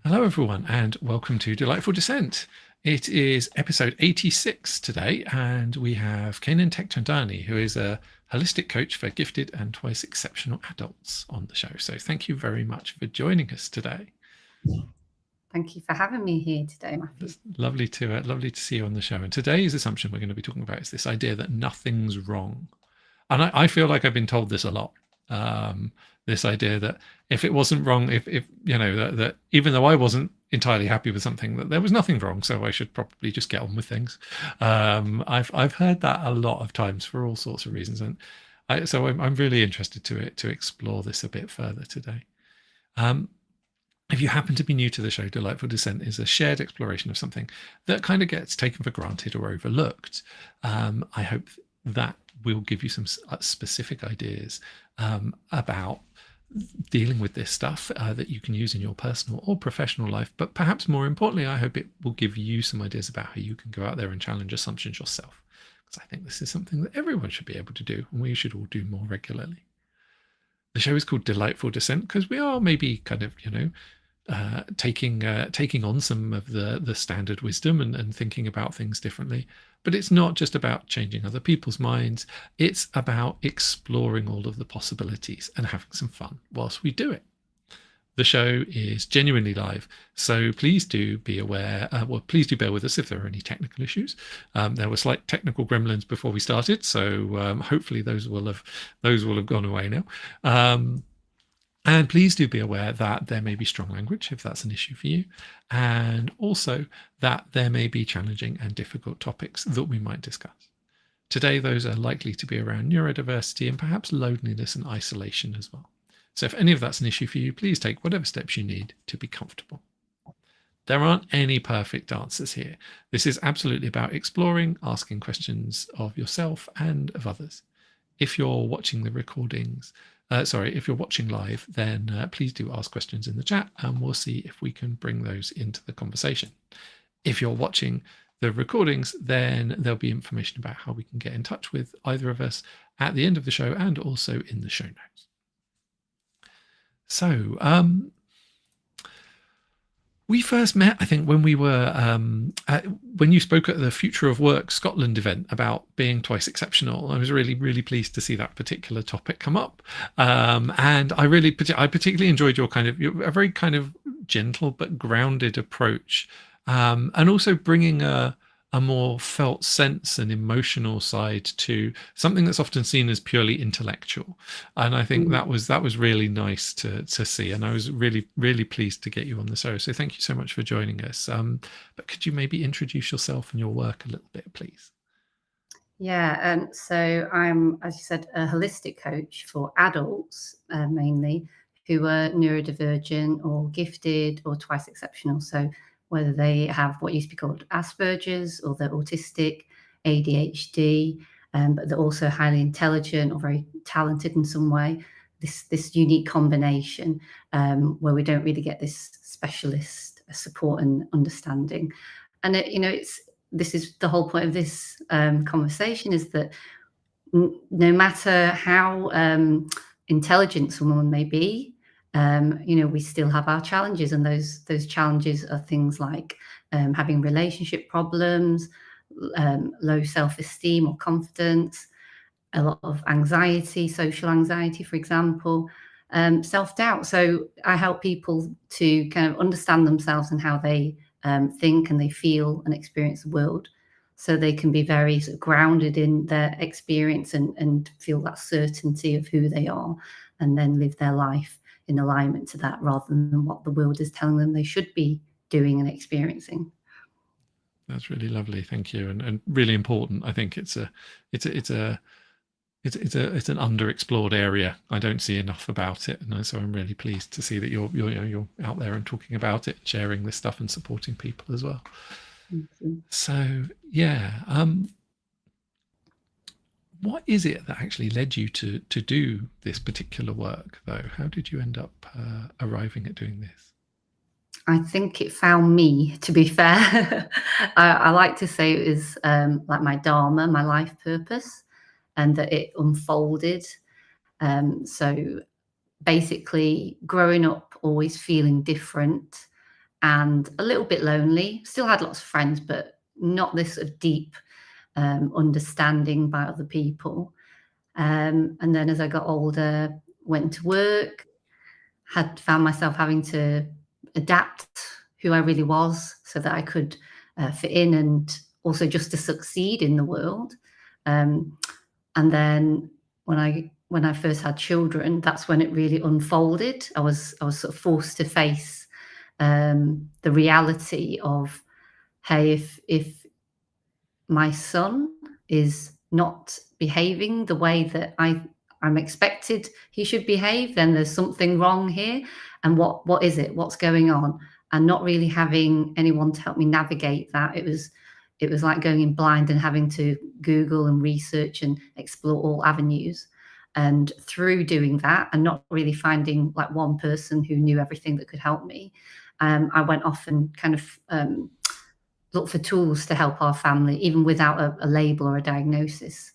Hello, everyone, and welcome to Delightful Dissent. It is episode 86 today, and we have Kanan Tekchandani, who is a holistic coach for gifted and twice exceptional adults on the show. So thank you very much for joining us today. Thank you for having me here today, Matthew. It's lovely to see you on the show. And today's assumption we're going to be talking about is this idea that nothing's wrong. And I feel like I've been told this a lot. This idea that if it wasn't wrong, if you know that even though I wasn't entirely happy with something, that there was nothing wrong, so I should probably just get on with things. I've heard that a lot of times for all sorts of reasons, and I'm really interested to explore this a bit further today. If you happen to be new to the show, Delightful Dissent is a shared exploration of something that kind of gets taken for granted or overlooked. I hope that will give you some specific ideas about dealing with this stuff that you can use in your personal or professional life. But perhaps more importantly, I hope it will give you some ideas about how you can go out there and challenge assumptions yourself. Because I think this is something that everyone should be able to do, and we should all do more regularly. The show is called Delightful Dissent because we are maybe kind of, taking on some of the standard wisdom and thinking about things differently. But it's not just about changing other people's minds. It's about exploring all of the possibilities and having some fun whilst we do it. The show is genuinely live, so please do be aware. Please do bear with us if there are any technical issues. There were slight technical gremlins before we started, so hopefully those will have gone away now. And please do be aware that there may be strong language if that's an issue for you, and also that there may be challenging and difficult topics that we might discuss. Today, those are likely to be around neurodiversity and perhaps loneliness and isolation as well. So if any of that's an issue for you, please take whatever steps you need to be comfortable. There aren't any perfect answers here. This is absolutely about exploring, asking questions of yourself and of others. If you're watching the recordings, if you're watching live, then please do ask questions in the chat and we'll see if we can bring those into the conversation. If you're watching the recordings, then there'll be information about how we can get in touch with either of us at the end of the show and also in the show notes. So we first met, I think, when we were when you spoke at the Future of Work Scotland event about being twice exceptional. I was really, really pleased to see that particular topic come up, and I particularly enjoyed your a very kind of gentle but grounded approach, and also bringing a more felt sense and emotional side to something that's often seen as purely intellectual. And I think that was really nice to see. And I was really, really pleased to get you on the show. So thank you so much for joining us. But could you maybe introduce yourself and your work a little bit, please? Yeah, so I'm, as you said, a holistic coach for adults mainly who are neurodivergent or gifted or twice exceptional. So whether they have what used to be called Asperger's or they're autistic, ADHD, but they're also highly intelligent or very talented in some way. This unique combination where we don't really get this specialist support and understanding. And this is the whole point of this conversation, is that no matter how intelligent someone may be, we still have our challenges, and those challenges are things like having relationship problems, low self-esteem or confidence, a lot of anxiety, social anxiety, for example, self-doubt. So I help people to kind of understand themselves and how they think and they feel and experience the world, so they can be very sort of grounded in their experience and feel that certainty of who they are, and then live their life in alignment to that rather than what the world is telling them they should be doing and experiencing. That's really lovely, thank you, and really important. I think it's an underexplored area. I don't see enough about it, and so I'm really pleased to see that you're out there and talking about it, sharing this stuff, and supporting people as well. So yeah, what is it that actually led you to do this particular work, though? How did you end up arriving at doing this? I think it found me, to be fair. I like to say it was like my dharma, my life purpose, and that it unfolded. So basically, growing up always feeling different, and a little bit lonely. Still had lots of friends, but not this sort of deep understanding by other people. And then as I got older, went to work, had found myself having to adapt who I really was so that I could fit in and also just to succeed in the world. And then when I first had children, that's when it really unfolded. I was sort of forced to face the reality of, hey, if my son is not behaving the way that I'm expected he should behave, then there's something wrong here. And what is it? What's going on? And not really having anyone to help me navigate that. It was like going in blind and having to Google and research and explore all avenues. And through doing that and not really finding like one person who knew everything that could help me, I went off and kind of look for tools to help our family, even without a label or a diagnosis.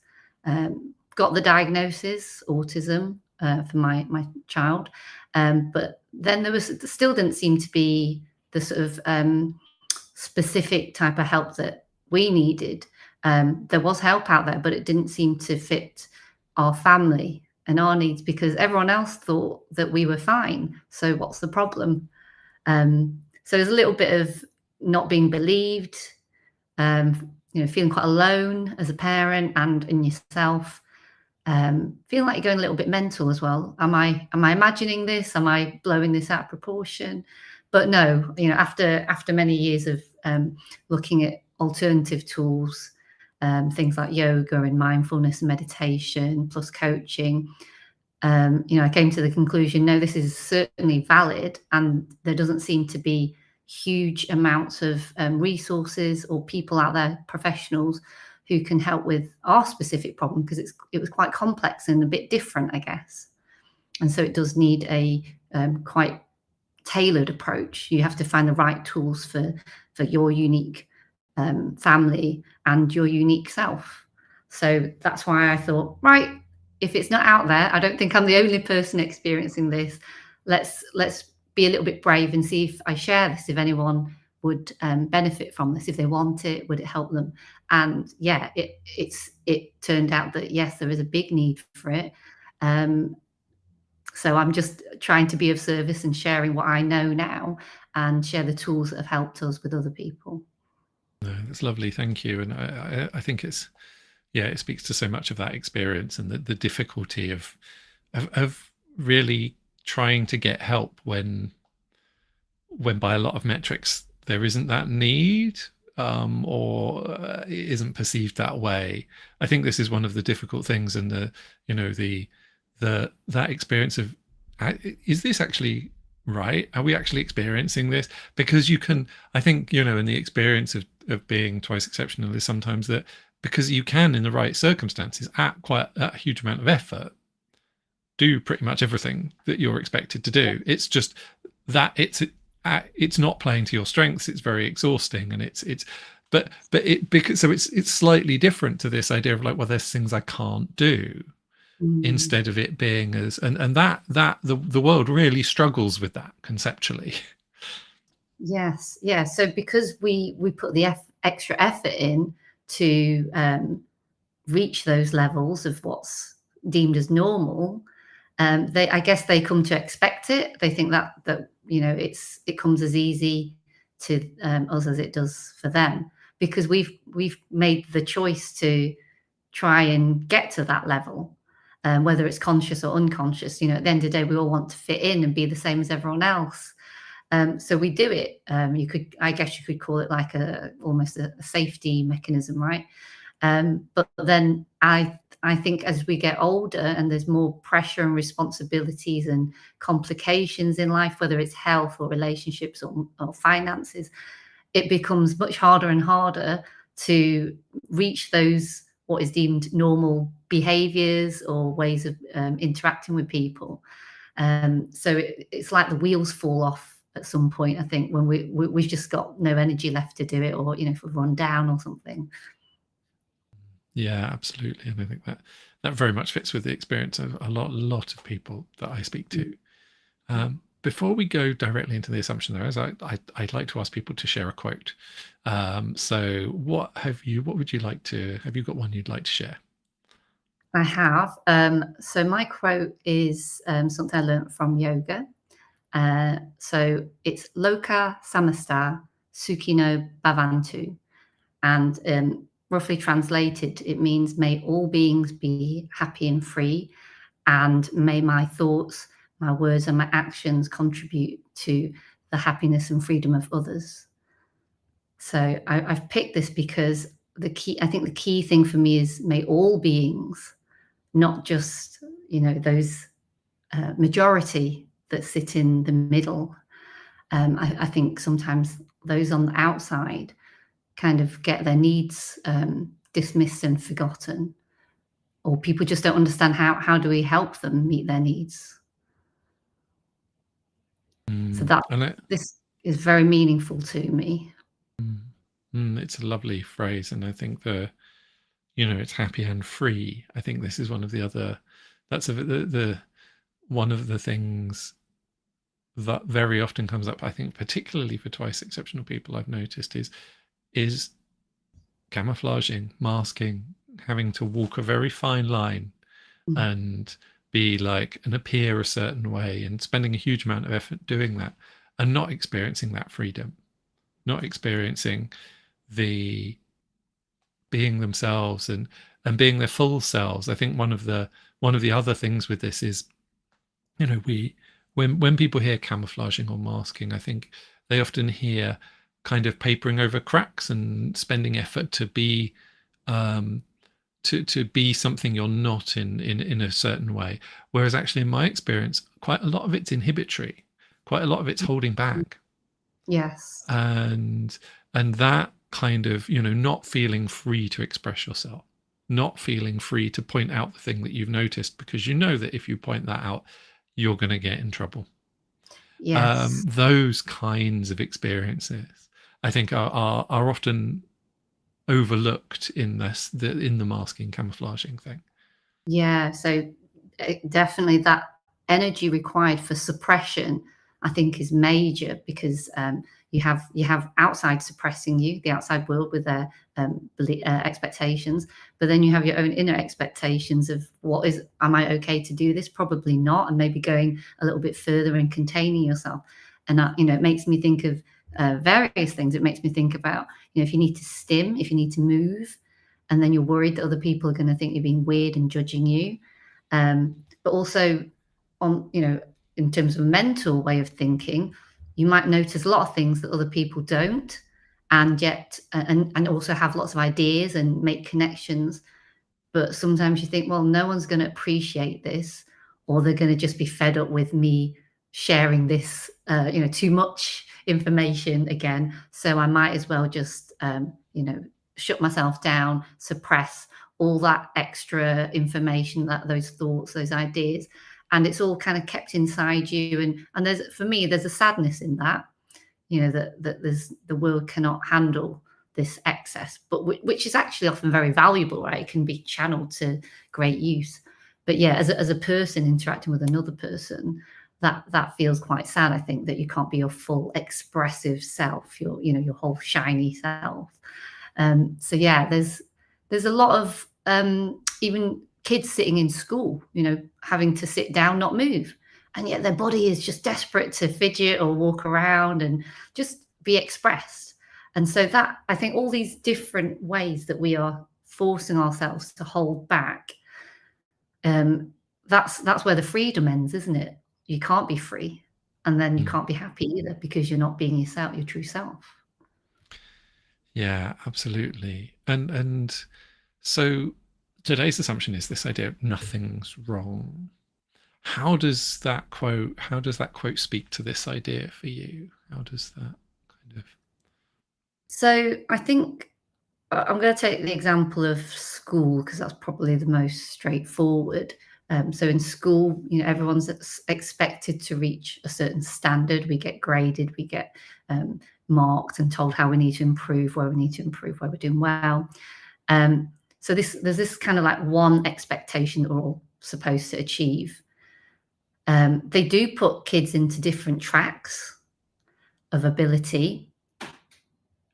Got the diagnosis, autism, for my child, but then there still didn't seem to be the sort of specific type of help that we needed. There was help out there, but it didn't seem to fit our family and our needs because everyone else thought that we were fine. So what's the problem? So there's a little bit of not being believed, feeling quite alone as a parent and in yourself, feeling like you're going a little bit mental as well. Am I imagining this? Am I blowing this out of proportion? But no, after many years of looking at alternative tools, things like yoga and mindfulness and meditation plus coaching, I came to the conclusion, no, this is certainly valid, and there doesn't seem to be huge amounts of resources or people out there, professionals, who can help with our specific problem because it was quite complex and a bit different, I guess. And so it does need a quite tailored approach. You have to find the right tools for your unique family and your unique self. So that's why I thought, right, if it's not out there, I don't think I'm the only person experiencing this. Let's be a little bit brave and see if I share this, if anyone would benefit from this, if they want it, would it help them? And yeah, it turned out that yes, there is a big need for it. So I'm just trying to be of service and sharing what I know now and share the tools that have helped us with other people. No, that's lovely. Thank you. And I think it speaks to so much of that experience and the difficulty of really trying to get help when by a lot of metrics there isn't that need, or it isn't perceived that way. I think this is one of the difficult things, and that experience of, is this actually right? Are we actually experiencing this? Because you can, I think, in the experience of being twice exceptional is sometimes that because you can, in the right circumstances, at quite a huge amount of effort, do pretty much everything that you're expected to do. It's just that it's not playing to your strengths. It's very exhausting, and because it's slightly different to this idea of like, well, there's things I can't do, instead of it being as and that the world really struggles with that conceptually. Yes, yeah. So because we put the extra effort in to reach those levels of what's deemed as normal, I guess they come to expect it. They think that it comes as easy to us as it does for them, because we've made the choice to try and get to that level, whether it's conscious or unconscious. At the end of the day, we all want to fit in and be the same as everyone else. So we do it. I guess you could call it like almost a safety mechanism, right? But then I think as we get older and there's more pressure and responsibilities and complications in life, whether it's health or relationships or finances, it becomes much harder and harder to reach those what is deemed normal behaviors or ways of interacting with people. So it's like the wheels fall off at some point, I think, when we've just got no energy left to do it, or if we've run down or something. Yeah, absolutely. And I think that very much fits with the experience of a lot of people that I speak to. before we go directly into the assumption there, I'd like to ask people to share a quote. So what would you like to, have you got one you'd like to share? I have. So my quote is something I learned from yoga. So it's Loka Samasta Sukhino Bhavantu. And roughly translated, it means may all beings be happy and free, and may my thoughts, my words, and my actions contribute to the happiness and freedom of others. So I've picked this because I think the key thing for me is may all beings, not just, those majority that sit in the middle. I think sometimes those on the outside kind of get their needs dismissed and forgotten, or people just don't understand how do we help them meet their needs. So that this is very meaningful to me. It's a lovely phrase, and I think it's happy and free. I think this is one of the other. That's one of the things that very often comes up. I think particularly for twice exceptional people, I've noticed is camouflaging, masking, having to walk a very fine line and be like and appear a certain way, and spending a huge amount of effort doing that, and not experiencing that freedom, not experiencing the being themselves and being their full selves. I think one of the other things with this is, when people hear camouflaging or masking, I think they often hear kind of papering over cracks and spending effort to be to be something you're not in a certain way. Whereas actually in my experience, quite a lot of it's inhibitory, quite a lot of it's holding back. Yes. And that kind of, not feeling free to express yourself, not feeling free to point out the thing that you've noticed, because you know that if you point that out, you're going to get in trouble. Yes. Those kinds of experiences, I think, are often overlooked in the masking, camouflaging thing. Yeah. So definitely that energy required for suppression, I think, is major, because you have outside suppressing you, the outside world with their expectations, but then you have your own inner expectations of am I okay to do this? Probably not, and maybe going a little bit further and containing yourself. And it makes me think of various things. It makes me think about, if you need to stim, if you need to move, and then you're worried that other people are going to think you're being weird and judging you. But also on, in terms of a mental way of thinking, you might notice a lot of things that other people don't, and yet, and also have lots of ideas and make connections. But sometimes you think, well, no one's going to appreciate this, or they're going to just be fed up with me sharing this, too much information again. So I might as well just, shut myself down, suppress all that extra information, those thoughts, those ideas. And it's all kind of kept inside you. And for me, there's a sadness in that, that the world cannot handle this excess, but which is actually often very valuable, right? It can be channeled to great use. But yeah, as a person interacting with another person, that feels quite sad. I think that you can't be your full expressive self, your whole shiny self. So yeah, there's a lot of even kids sitting in school, having to sit down, not move, and yet their body is just desperate to fidget or walk around and just be expressed. And so that, I think, all these different ways that we are forcing ourselves to hold back, that's where the freedom ends, isn't it? You can't be free, and then you can't be happy either, because you're not being yourself, your true self. Yeah, absolutely. And so today's assumption is this idea of nothing's wrong. How does that quote speak to this idea for you? How does that kind of... So I think I'm going to take the example of school, because that's probably the most straightforward. So in school, everyone's expected to reach a certain standard. We get graded, we get marked and told how we need to improve, where we need to improve, where we're doing well. So there's this kind of like one expectation that we're all supposed to achieve. They do put kids into different tracks of ability.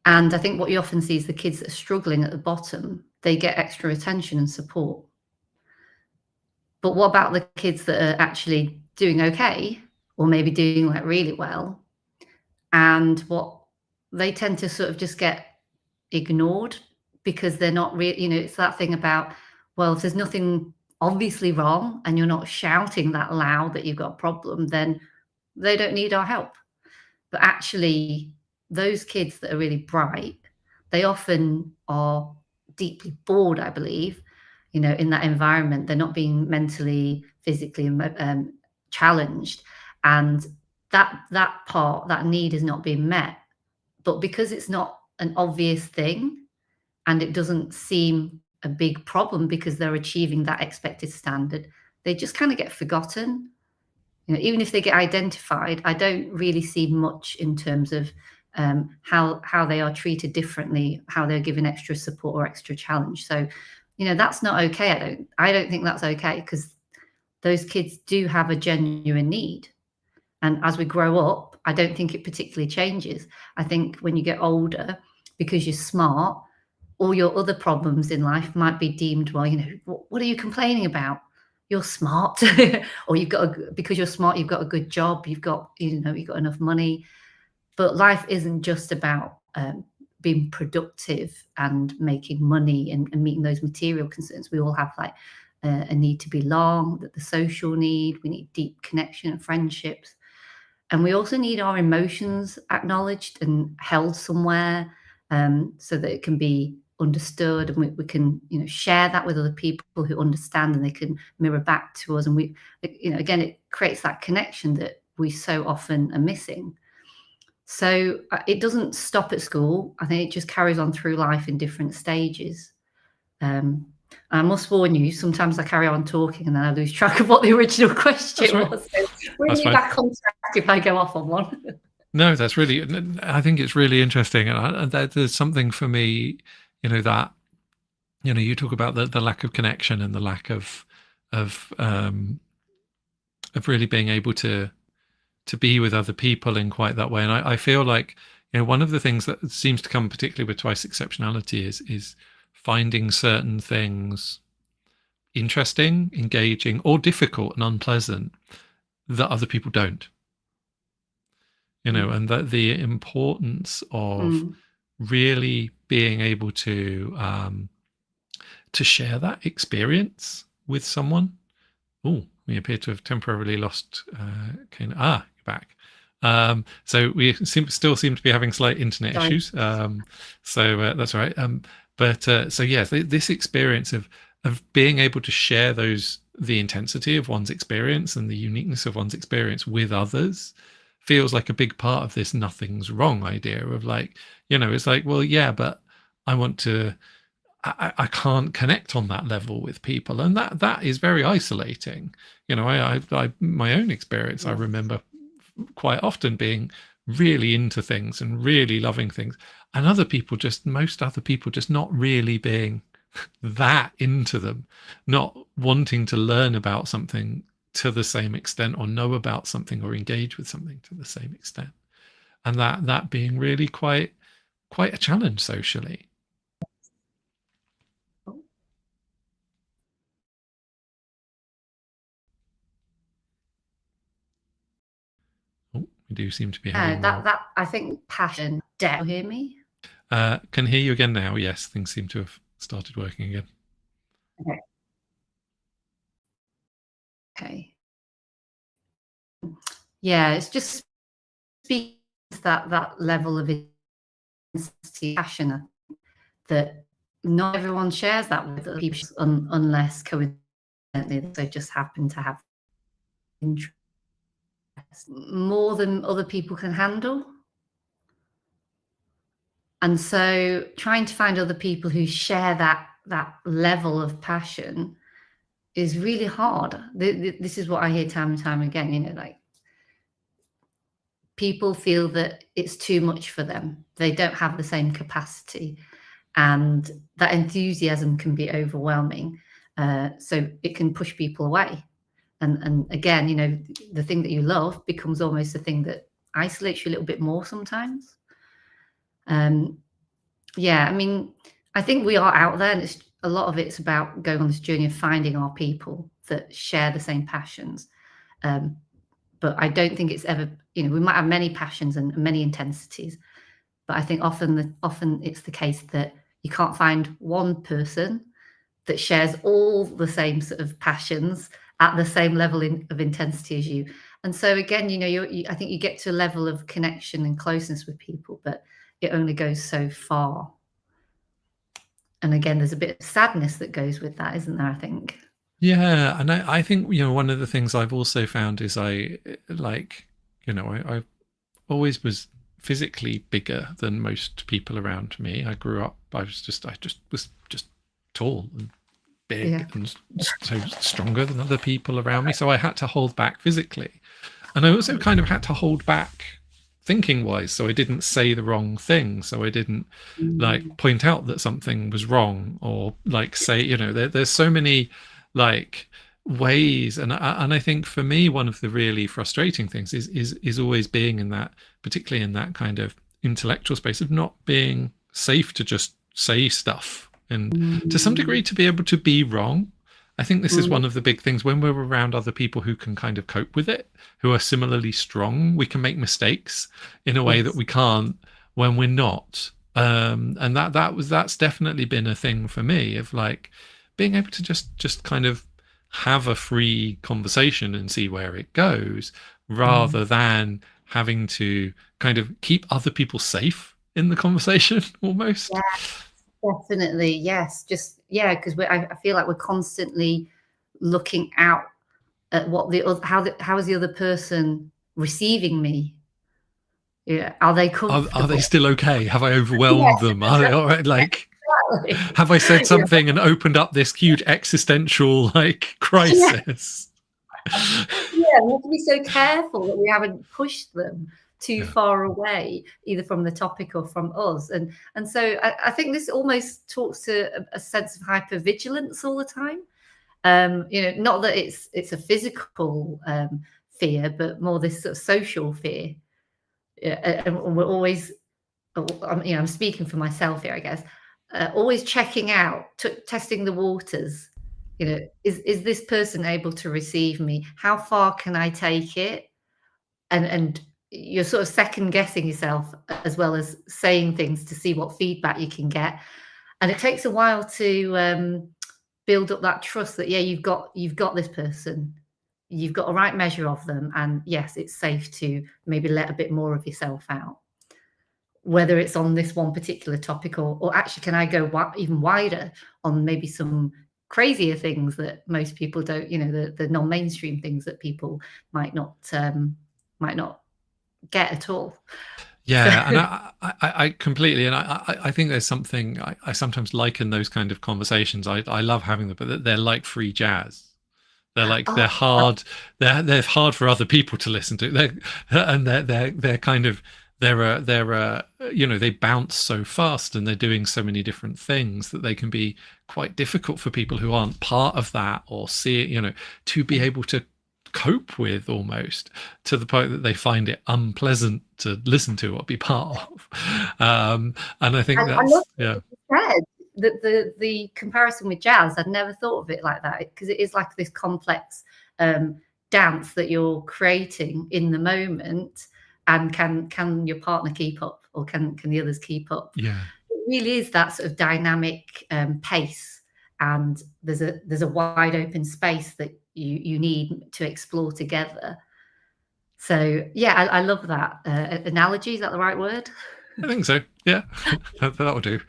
And I think what you often see is the kids that are struggling at the bottom, they get extra attention and support. But what about the kids that are actually doing okay, or maybe doing like really well? And what they tend to sort of just get ignored because they're not really, it's that thing about, well, if there's nothing obviously wrong and you're not shouting that loud that you've got a problem, then they don't need our help. But actually, those kids that are really bright, they often are deeply bored, I believe, in that environment. They're not being mentally, physically challenged. And that need is not being met. But because it's not an obvious thing and it doesn't seem a big problem because they're achieving that expected standard, they just kind of get forgotten. Even if they get identified, I don't really see much in terms of how they are treated differently, how they're given extra support or extra challenge. So, that's not okay. I don't think that's okay, because those kids do have a genuine need. And as we grow up, I don't think it particularly changes. I think when you get older, because you're smart, all your other problems in life might be deemed, well, what are you complaining about? You're smart. Or because you're smart, you've got a good job, you've got enough money. But life isn't just about being productive and making money and meeting those material concerns. We all have like a need to belong, the social need. We need deep connection and friendships. And we also need our emotions acknowledged and held somewhere, so that it can be understood, and we can share that with other people who understand, and they can mirror back to us. And again, it creates that connection that we so often are missing. So it doesn't stop at school. I think it just carries on through life in different stages. I must warn you, sometimes I carry on talking and then I lose track of what the original question was. So bring me back on track if I go off on one. No, I think it's really interesting. And there's something for me, that, you talk about the lack of connection and the lack of really being able to be with other people in quite that way. And I feel like, one of the things that seems to come particularly with twice exceptionality is finding certain things interesting, engaging, or difficult and unpleasant that other people don't. And that the importance of really being able to share that experience with someone. Oh, we appear to have temporarily lost Kanan. You're back. So we still seem to be having slight internet issues. So that's all right. So yes, this experience of being able to share the intensity of one's experience and the uniqueness of one's experience with others feels like a big part of this nothing's wrong idea of like, it's like, well, yeah, but I can't connect on that level with people. And that is very isolating. I my own experience, I remember quite often being really into things and really loving things, and most other people just not really being that into them, not wanting to learn about something to the same extent, or know about something, or engage with something to the same extent. And that being really quite a challenge socially. Oh, we do seem to be having that I think passion. Dare you hear me? Can hear you again now. Yes, things seem to have started working again. Okay. Yeah, it's just speaks that level of intensity, passion, that not everyone shares that with other people, unless coincidentally they just happen to have interest more than other people can handle. And so trying to find other people who share that level of passion is really hard. This is what I hear time and time again, like people feel that it's too much for them. They don't have the same capacity, and that enthusiasm can be overwhelming. So it can push people away. And again, you know, the thing that you love becomes almost the thing that isolates you a little bit more sometimes. Yeah, I mean, I think we are out there, and it's a lot of it's about going on this journey of finding our people that share the same passions. Um, but I don't think it's ever, you know, we might have many passions and many intensities, but I think often it's the case that you can't find one person that shares all the same sort of passions at the same level of intensity as you. And so again, you know, I think you get to a level of connection and closeness with people, but it only goes so far. And again, there's a bit of sadness that goes with that, isn't there, I think? Yeah, and I think, you know, one of the things I've also found is I always was physically bigger than most people around me. I grew up, I just was just tall and big, Yeah. and so stronger than other people around me. So I had to hold back physically. And I also kind of had to hold back thinking wise, so I didn't say the wrong thing, so I didn't like point out that something was wrong, or like say, you know, there's so many like ways, and I think for me one of the really frustrating things is always being in that, particularly in that kind of intellectual space, of not being safe to just say stuff, and to some degree to be able to be wrong. I think this is one of the big things when we're around other people who can kind of cope with it, who are similarly strong. We can make mistakes in a way that we can't when we're not. And that's definitely been a thing for me, of like being able to just kind of have a free conversation and see where it goes, rather than having to kind of keep other people safe in the conversation almost. Yeah. Definitely, yes. Just yeah, because I feel like we're constantly looking out at what how is the other person receiving me? Yeah, are they comfortable? Are they still okay? Have I overwhelmed Yes, them? Are they all right? Like, exactly. have I said something and opened up this huge existential like crisis? Yeah, we have to be so careful that we haven't pushed them too far away, either from the topic or from us. And so I think this almost talks to a sense of hypervigilance all the time. You know, not that it's a physical fear, but more this sort of social fear. And we're always, you know, I'm speaking for myself here, I guess, always checking out, testing the waters. You know, is this person able to receive me? How far can I take it? And you're sort of second guessing yourself, as well as saying things to see what feedback you can get. And it takes a while to build up that trust that, yeah, you've got this person, you've got a right measure of them, and yes, it's safe to maybe let a bit more of yourself out, whether it's on this one particular topic, or actually can I go even wider on maybe some crazier things that most people don't, you know, the non-mainstream things that people might not get at all. Yeah, and I completely, and I think there's something I sometimes liken those kind of conversations. I love having them, but they're like free jazz. They're like they're hard. They're hard for other people to listen to. They're kind of they're you know, they bounce so fast, and they're doing so many different things that they can be quite difficult for people who aren't part of that, or see it, you know, to be able to cope with, almost to the point that they find it unpleasant to listen to or be part of. And I think that's the comparison with jazz. I'd never thought of it like that, because it is like this complex dance that you're creating in the moment. And can your partner keep up, or can the others keep up? Yeah, it really is that sort of dynamic pace, and there's a wide open space that you need to explore together. So yeah, I love that analogy. Is that the right word? I think so. Yeah, that'll do.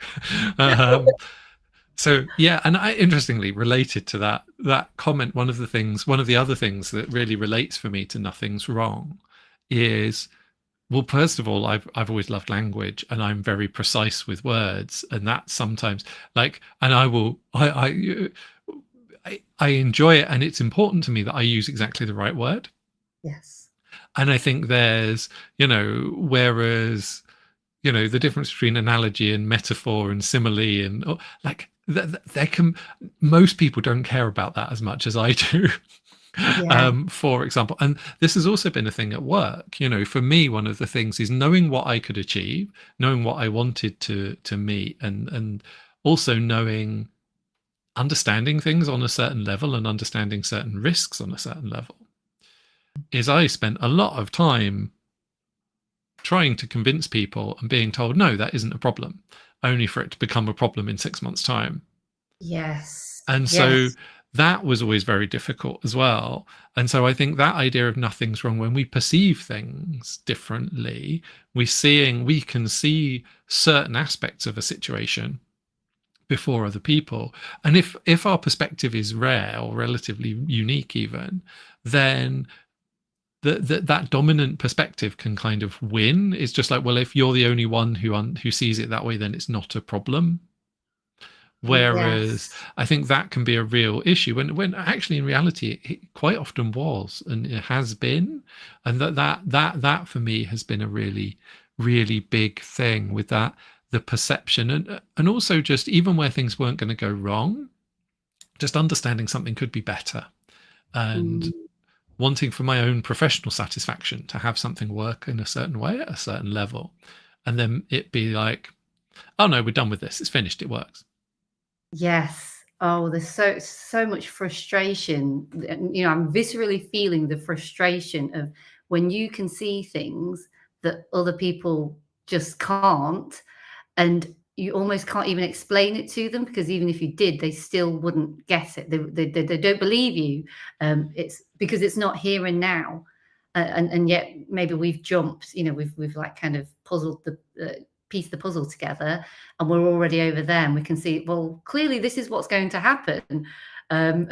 So yeah, and interestingly, related to that comment, one of the other things that really relates for me to nothing's wrong is, well, first of all, I've always loved language, and I'm very precise with words, and that sometimes like, and I enjoy it, and it's important to me that I use exactly the right word. Yes. And I think there's, you know, whereas, you know, the difference between analogy and metaphor and simile, and like they can, most people don't care about that as much as I do. Yeah. For example. And this has also been a thing at work. You know, for me, one of the things is knowing what I could achieve, knowing what I wanted to meet, and also understanding things on a certain level and understanding certain risks on a certain level. Is I spent a lot of time trying to convince people and being told, no, that isn't a problem, only for it to become a problem in 6 months' time. Yes. And so Yes. that was always very difficult as well. And so I think that idea of nothing's wrong, when we perceive things differently, we can see certain aspects of a situation before other people. And if our perspective is rare or relatively unique even, then that dominant perspective can kind of win. It's just like, well, if you're the only one who sees it that way, then it's not a problem. Whereas Yes. I think that can be a real issue when actually in reality it quite often was, and it has been. And that for me has been a really, really big thing with that, the perception, and also just even where things weren't going to go wrong, just understanding something could be better, and Mm. wanting for my own professional satisfaction to have something work in a certain way at a certain level, and then it be like, oh no, we're done with this, it's finished, it works. Yes. Oh, there's so much frustration. And, I'm viscerally feeling the frustration of when you can see things that other people just can't, and you almost can't even explain it to them, because even if you did, they still wouldn't get it. They don't believe you. It's because it's not here and now. And yet maybe we've jumped, we've like kind of puzzled pieced the puzzle together, and we're already over there, and we can see, well, clearly this is what's going to happen. um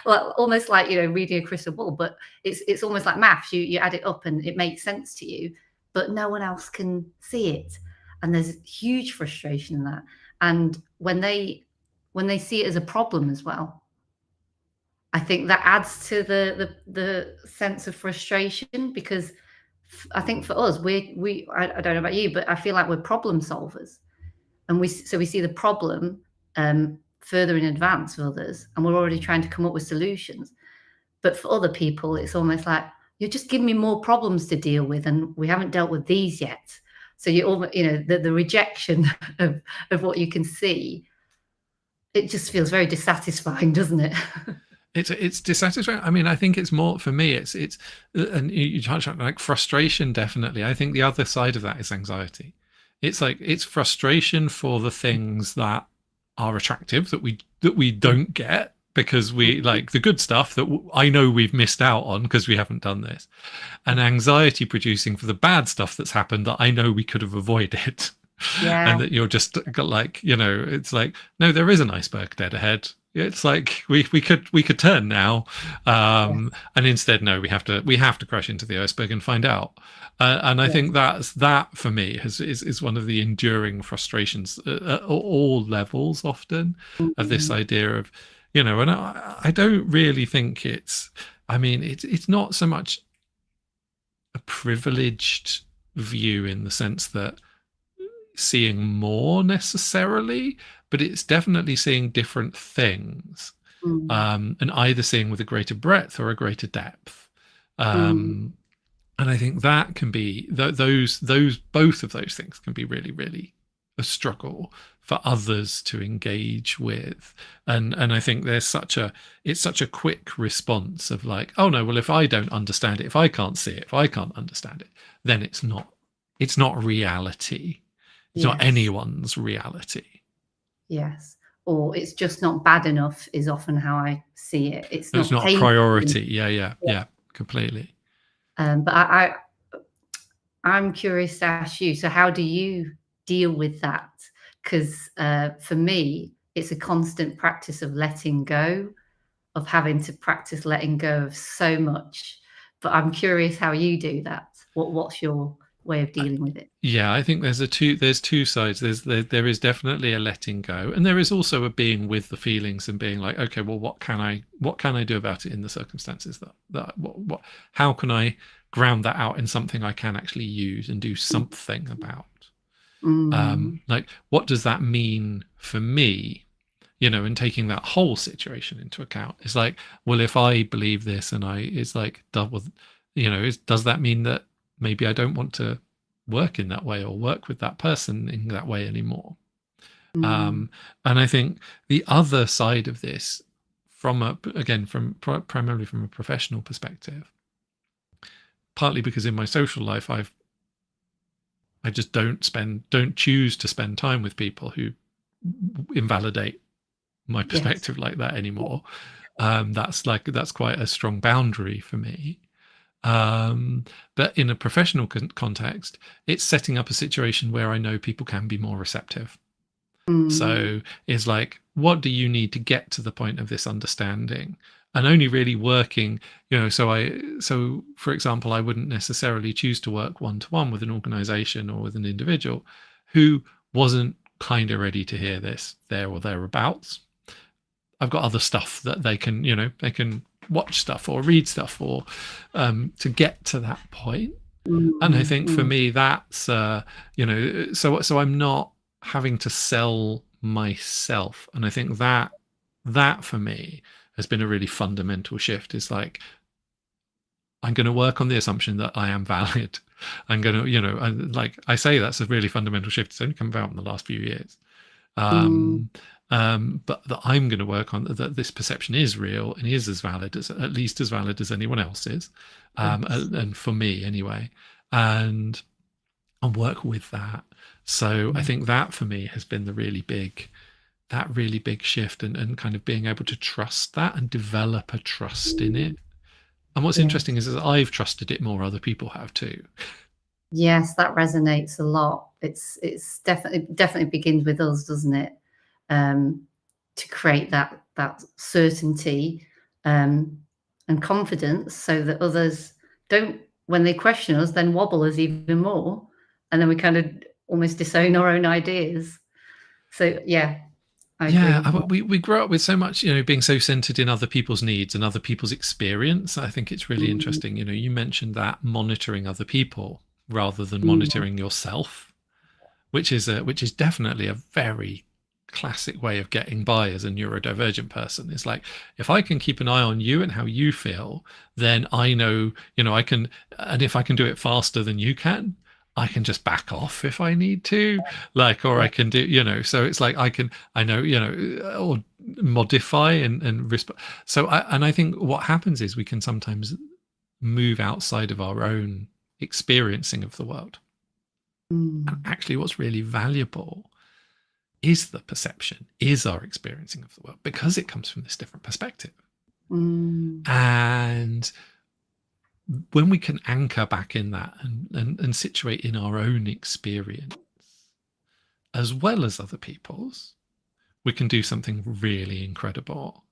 well, almost like, reading a crystal ball, but it's almost like maths. You add it up and it makes sense to you, but no one else can see it, and there's huge frustration in that. And when they see it as a problem as well, I think that adds to the sense of frustration, because I think for us, I don't know about you, but I feel like we're problem solvers, and we see the problem further in advance of others, and we're already trying to come up with solutions. But for other people, it's almost like, you're just giving me more problems to deal with, and we haven't dealt with these yet. So you almost, the rejection of what you can see, it just feels very dissatisfying, doesn't it? It's dissatisfying. I mean, I think it's more for me. It's and you touched on like frustration. Definitely, I think the other side of that is anxiety. It's like it's frustration for the things that are attractive that we don't get, because we like the good stuff that I know we've missed out on because we haven't done this, and anxiety producing for the bad stuff that's happened that I know we could have avoided. Yeah. And that you're just like, it's like, no, there is an iceberg dead ahead. It's like we could turn now, Yes. and instead, no, we have to crash into the iceberg and find out. And I think Yes. that for me is one of the enduring frustrations at all levels, often, of this Mhm. idea of, and I don't really think it's. I mean, it's not so much a privileged view in the sense that seeing more necessarily, but it's definitely seeing different things, Mm. and either seeing with a greater breadth or a greater depth. Mm. Um, and I think that can be those both of those things can be really, really a struggle for others to engage with. And I think it's such a quick response of like, oh no, well, if I don't understand it, if I can't see it, if I can't understand it, then it's not reality. It's not Yes. anyone's reality. Yes. Or it's just not bad enough is often how I see it. It's It's not not a painful enough. priority. Yeah, completely. But I'm curious to ask you, so how do you deal with that? Because for me, it's a constant practice of letting go, of having to practice letting go of so much. But I'm curious how you do that. What's your way of Uh, dealing with it? Yeah, I think there's two sides. There is definitely a letting go, and there is also a being with the feelings and being like, okay, well, what can I do about it in the circumstances that what how can I ground that out in something I can actually use and do something about? Mm. Like, what does that mean for me? and taking that whole situation into account. It's like, well, if I believe this and it's like, does that mean that maybe I don't want to work in that way or work with that person in that way anymore? And I think the other side of this, primarily from a professional perspective, partly because in my social life I just don't choose to spend time with people who invalidate my perspective like that anymore. That's quite a strong boundary for me. But in a professional context, it's setting up a situation where I know people can be more receptive. So it's like, what do you need to get to the point of this understanding? And only really working, so for example, I wouldn't necessarily choose to work one-to-one with an organization or with an individual who wasn't kind of ready to hear this there or thereabouts. I've got other stuff that they can watch stuff or read stuff or to get to that point. And I think for me, that's so I'm not having to sell myself. And I think that for me has been a really fundamental shift. It's like, I'm going to work on the assumption that I am valid. I'm going to, and like I say, that's a really fundamental shift. It's only come about in the last few years. But that I'm going to work on that this perception is real and is at least as valid as anyone else's, and for me anyway, and work with that. So I think that for me has been the really big shift, and kind of being able to trust that and develop a trust in it. And what's interesting is that I've trusted it more, other people have too. Yes, that resonates a lot. It's definitely begins with us, doesn't it? To create that certainty and confidence, so that others don't, when they question us, then wobble us even more, and then we kind of almost disown our own ideas. So yeah, I agree. We grow up with so much, being so centered in other people's needs and other people's experience. I think it's really interesting. You mentioned that monitoring other people rather than monitoring yourself, which is definitely a very classic way of getting by as a neurodivergent person. It's like, if I can keep an eye on you and how you feel, then I know, I can, and if I can do it faster than you can, I can just back off if I need to, or I can do, so it's like I know, or modify and respond. So I think what happens is we can sometimes move outside of our own experiencing of the world. And actually what's really valuable is the perception, is our experiencing of the world, because it comes from this different perspective. And when we can anchor back in that and situate in our own experience as well as other people's, we can do something really incredible.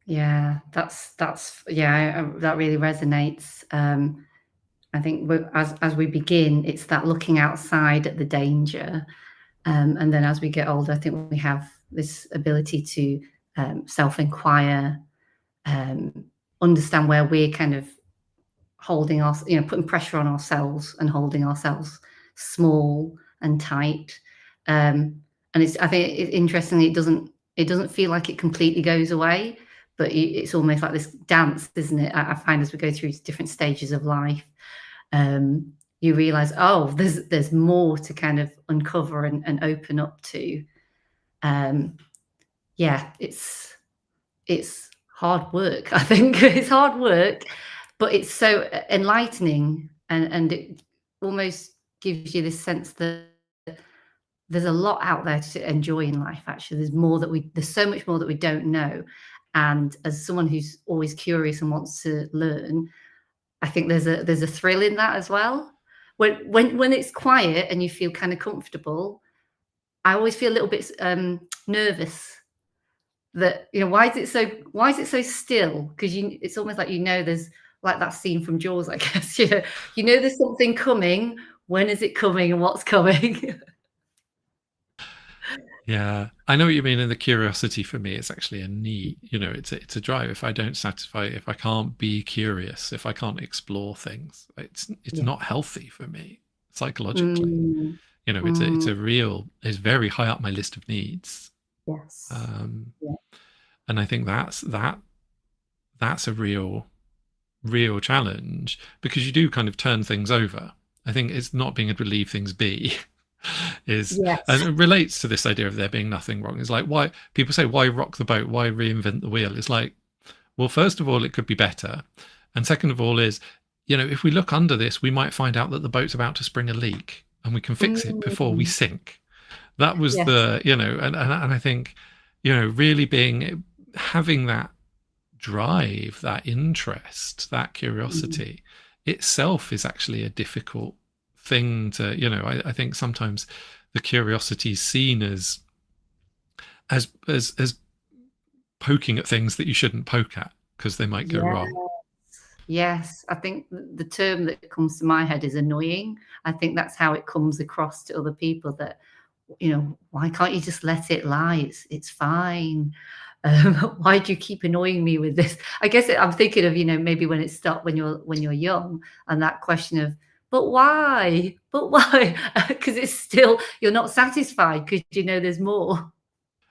Yeah, that really resonates. I think as we begin, it's that looking outside at the danger, and then as we get older, I think we have this ability to self-inquire, understand where we're kind of holding us, putting pressure on ourselves and holding ourselves small and tight. And I think interestingly, it doesn't feel like it completely goes away, but it's almost like this dance, isn't it? I find as we go through different stages of life, you realize, there's more to kind of uncover and open up to. It's hard work. I think it's hard work, but it's so enlightening, and it almost gives you this sense that there's a lot out there to enjoy in life. Actually, there's so much more that we don't know. And as someone who's always curious and wants to learn, I think there's a thrill in that as well. When it's quiet and you feel kind of comfortable, I always feel a little bit nervous that, why is it so still? Because it's almost like, there's like that scene from Jaws, I guess. There's something coming. When is it coming and what's coming? Yeah, I know what you mean. And the curiosity for me is actually a need. It's a drive. If I don't satisfy, if I can't be curious, if I can't explore things, it's not healthy for me psychologically. It's a real, it's very high up my list of needs. Yes. Yeah. And I think that's a real challenge, because you do kind of turn things over. I think it's not being able to leave things be is, Yes. and it relates to this idea of there being nothing wrong. It's like, why people say, why rock the boat? Why reinvent the wheel? It's like, well, first of all, it could be better. And second of all is, if we look under this, we might find out that the boat's about to spring a leak and we can fix it before we sink. That was the, and I think, really having that drive, that interest, that curiosity itself is actually a difficult thing to, I think sometimes the curiosity is seen as poking at things that you shouldn't poke at because they might go wrong. Yes, I think the term that comes to my head is annoying. I think that's how it comes across to other people, that, why can't you just let it lie? It's fine. Why do you keep annoying me with this? I guess I'm thinking of, maybe when it stopped when you're young, and that question of, but why? But why? Because it's still, you're not satisfied because there's more.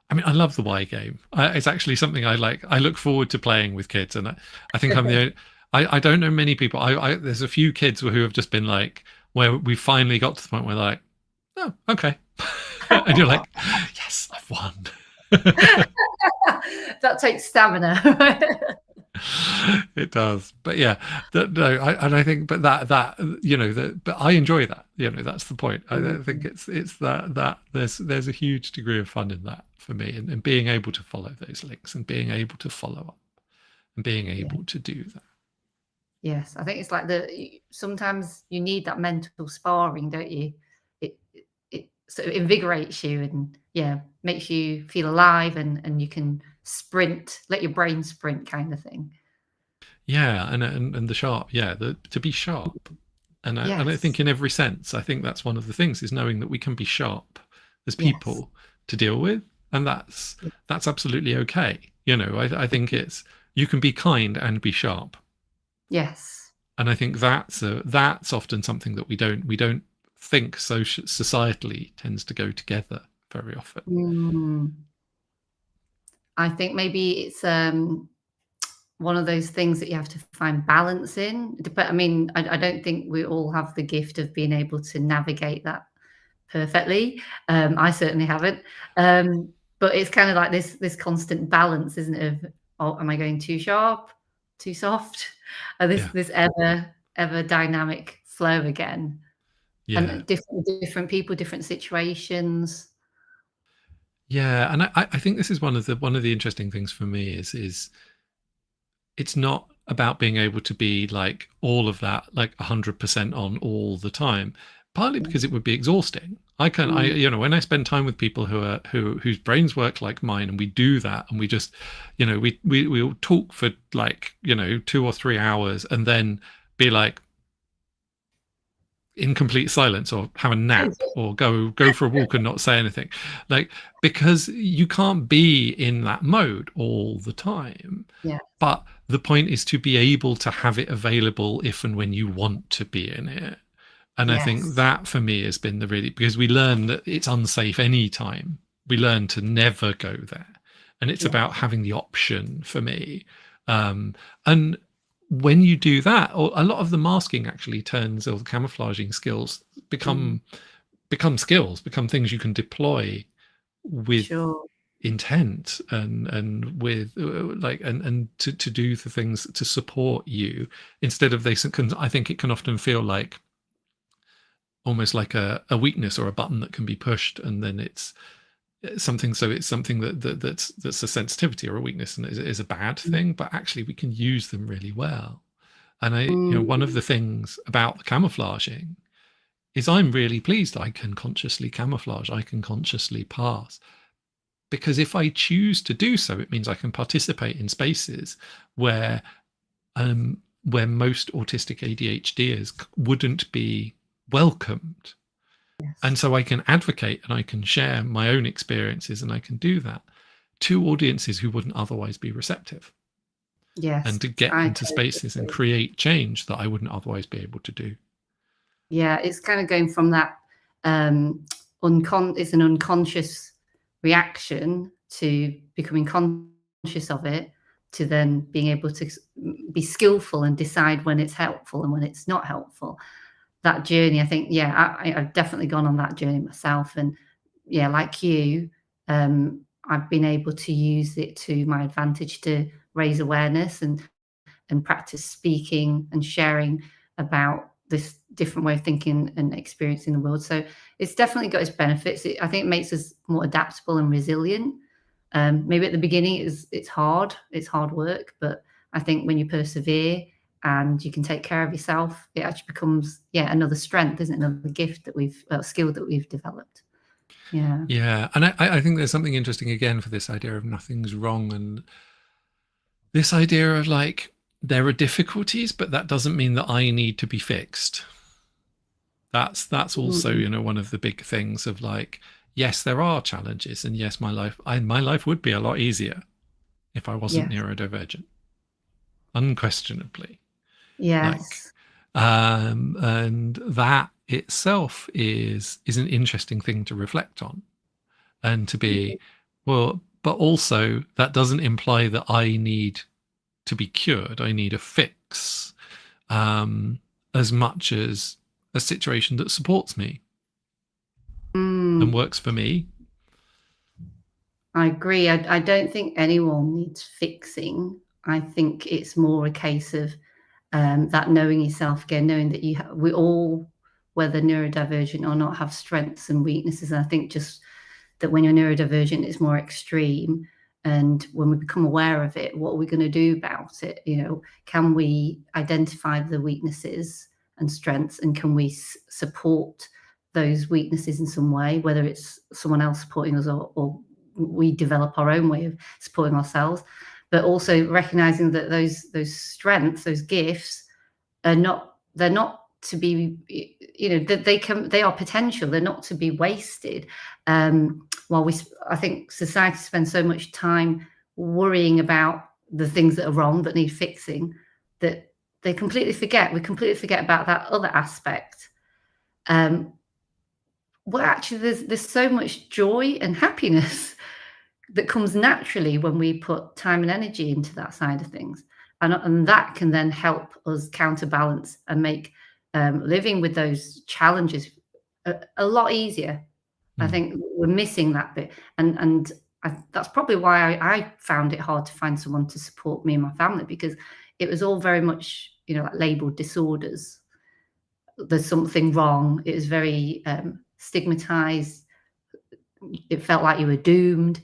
I mean, I love the why game. It's actually something I like. I look forward to playing with kids, and I think I'm the only, I don't know many people. There's a few kids who have just been like, where we finally got to the point where they're like, oh, okay. And you're like, yes, I've won. That takes stamina. It does, but yeah, I think, but but I enjoy that. That's the point. I think it's that there's a huge degree of fun in that for me, and being able to follow those links and being able to follow up and being able to do that. Yes, I think it's like sometimes you need that mental sparring, don't you? It sort of invigorates you, and makes you feel alive, and you can sprint, let your brain sprint, kind of thing. Yeah, and the sharp, to be sharp, and I think in every sense, I think that's one of the things, is knowing that we can be sharp as people to deal with, and that's absolutely okay. I think you can be kind and be sharp. Yes. And I think that's often something that we don't think societally tends to go together very often. I think maybe it's one of those things that you have to find balance in. But I mean, I don't think we all have the gift of being able to navigate that perfectly. I certainly haven't. But it's kind of like this constant balance, isn't it? Of, oh, am I going too sharp, too soft? This ever dynamic flow again. Yeah. And different people, different situations. Yeah, and I think this is one of the interesting things for me is it's not about being able to be like all of that, like 100% on all the time. Partly because it would be exhausting. When I spend time with people whose brains work like mine, and we do that, and we just, we'll talk for like 2 or 3 hours, and then be like in complete silence, or have a nap, or go for a walk and not say anything, like, because you can't be in that mode all the time. Yeah. But the point is to be able to have it available if and when you want to be in it. And I think that for me has been because we learn that it's unsafe anytime. We learn to never go there. And it's about having the option for me. And when you do that, or a lot of the masking actually turns, or the camouflaging skills become skills, become things you can deploy with intent, and with and to do the things to support you, instead of I think it can often feel like almost like a weakness, or a button that can be pushed, and then it's something. So it's something that's a sensitivity or a weakness, and is a bad thing. But actually, we can use them really well. And one of the things about the camouflaging is I'm really pleased I can consciously camouflage. I can consciously pass, because if I choose to do so, it means I can participate in spaces where most autistic ADHDers wouldn't be welcomed. And so I can advocate, and I can share my own experiences, and I can do that to audiences who wouldn't otherwise be receptive. And to get into spaces and create change that I wouldn't otherwise be able to do. Yeah, it's kind of going from that it's an unconscious reaction to becoming conscious of it, to then being able to be skillful and decide when it's helpful and when it's not helpful. That journey, I think, I've definitely gone on that journey myself. And like you, I've been able to use it to my advantage to raise awareness and practice speaking and sharing about this different way of thinking and experiencing the world. So it's definitely got its benefits. I think it makes us more adaptable and resilient. Maybe at the beginning it's hard work, but I think when you persevere and you can take care of yourself, it actually becomes another strength, isn't it? Another gift that skill that we've developed. Yeah. And I think there's something interesting again for this idea of nothing's wrong, and this idea of like, there are difficulties, but that doesn't mean that I need to be fixed. That's also, one of the big things of like, yes, there are challenges, and yes, my life would be a lot easier if I wasn't neurodivergent, unquestionably. Yes. And that itself is an interesting thing to reflect on, and to be, well, but also that doesn't imply that I need to be cured. I need a fix, as much as a situation that supports me and works for me. I agree. I don't think anyone needs fixing. I think it's more a case of that knowing yourself again, knowing that we all, whether neurodivergent or not, have strengths and weaknesses. And I think just that when you're neurodivergent, it's more extreme. And when we become aware of it, what are we going to do about it? Can we identify the weaknesses and strengths, and can we support those weaknesses in some way, whether it's someone else supporting us or we develop our own way of supporting ourselves, but also recognizing that those strengths, those gifts, they're not to be, that they are potential. They're not to be wasted. While I think society spends so much time worrying about the things that are wrong that need fixing, that we completely forget about that other aspect. Well, actually, there's so much joy and happiness that comes naturally when we put time and energy into that side of things, and that can then help us counterbalance and make living with those challenges a lot easier. I think we're missing that bit, and that's probably why I found it hard to find someone to support me and my family, because it was all very much like labeled disorders. There's something wrong. It was very stigmatized. It felt like you were doomed.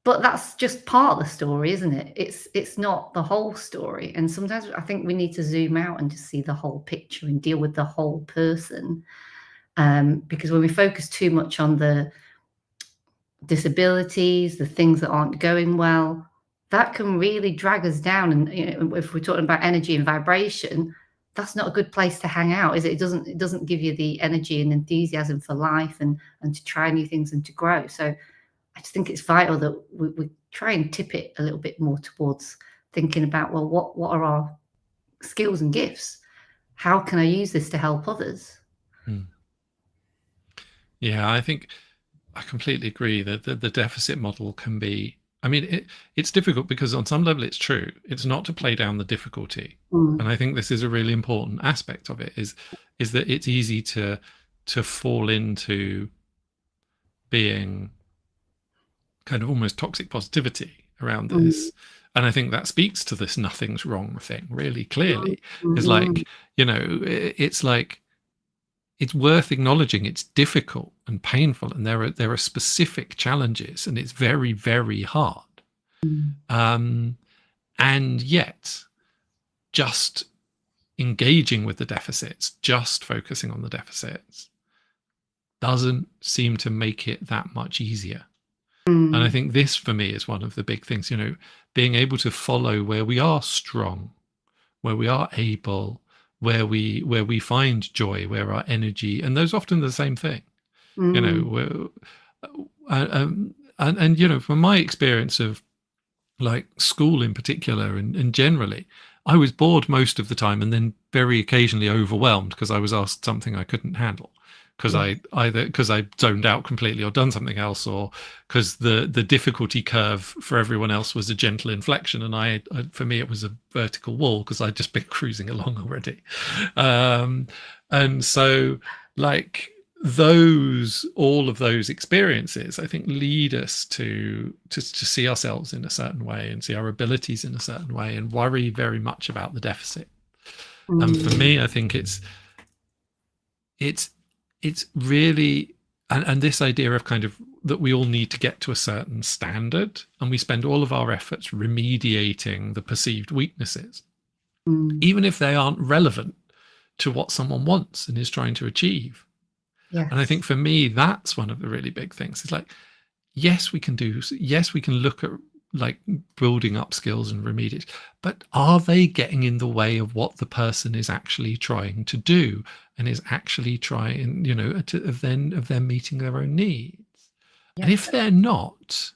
But that's just part of the story, isn't it? It's not the whole story. And sometimes I think we need to zoom out and just see the whole picture and deal with the whole person. Because when we focus too much on the disabilities, the things that aren't going well, that can really drag us down. And if we're talking about energy and vibration, that's not a good place to hang out, is it? It doesn't give you the energy and enthusiasm for life and to try new things and to grow. So I just think it's vital that we try and tip it a little bit more towards thinking about, well, what are our skills and gifts? How can I use this to help others? Yeah, I think I completely agree that the deficit model can be, I mean, it's difficult because on some level it's true. It's not to play down the difficulty. And I think this is a really important aspect of it, is that it's easy to fall into being kind of almost toxic positivity around this. And I think that speaks to this nothing's wrong thing really clearly. It's like, it's like, it's worth acknowledging it's difficult and painful, and there are specific challenges, and it's very, very hard. And yet just engaging with the deficits, just focusing on the deficits, doesn't seem to make it that much easier. And I think this for me is one of the big things, being able to follow where we are strong, where we are able, where we find joy, where our energy, and those often the same thing, and from my experience of like school in particular, and generally, I was bored most of the time, and then very occasionally overwhelmed because I was asked something I couldn't handle, because Yes. I zoned out completely or done something else, or because the difficulty curve for everyone else was a gentle inflection, and for me it was a vertical wall because I'd just been cruising along already. And so, like, all of those experiences, I think, lead us to see ourselves in a certain way and see our abilities in a certain way and worry very much about the deficit. And for me, I think it's really, and this idea of kind of that we all need to get to a certain standard, and we spend all of our efforts remediating the perceived weaknesses, even if they aren't relevant to what someone wants and is trying to achieve. Yes. And I think for me, that's one of the really big things. It's like, yes, we can look at like building up skills and remediate, but are they getting in the way of what the person is actually trying to do and is actually trying, of them meeting their own needs? Yes. And if they're not,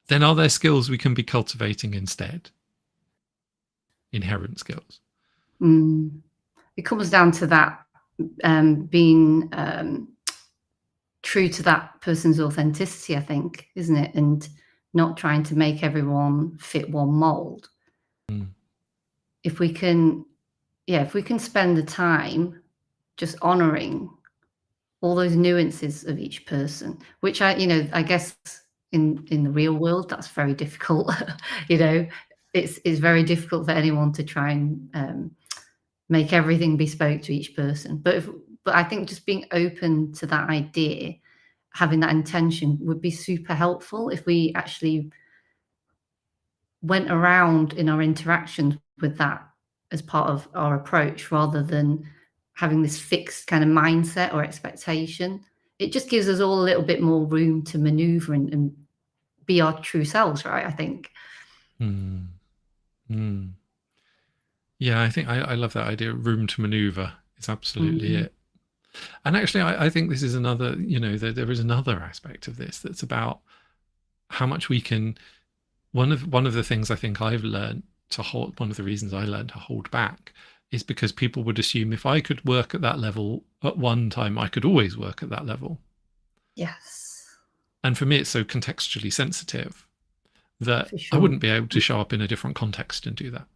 then are there skills we can be cultivating instead? Inherent skills. It comes down to that being true to that person's authenticity, I think, isn't it? And not trying to make everyone fit one mold. If we can spend the time just honoring all those nuances of each person, which I guess in the real world, that's very difficult. It's very difficult for anyone to try and make everything bespoke to each person. But I think just being open to that idea, having that intention, would be super helpful if we actually went around in our interactions with that as part of our approach, rather than having this fixed kind of mindset or expectation. It just gives us all a little bit more room to maneuver and be our true selves, right? I think. Yeah, I think I love that idea. Room to maneuver is absolutely it. And actually, I think this is another, there is another aspect of this that's about how much we can. One of the things I think I've learned to hold, one of the reasons I learned to hold back, is because people would assume if I could work at that level at one time, I could always work at that level. Yes. And for me, it's so contextually sensitive that sure. I wouldn't be able to show up in a different context and do that.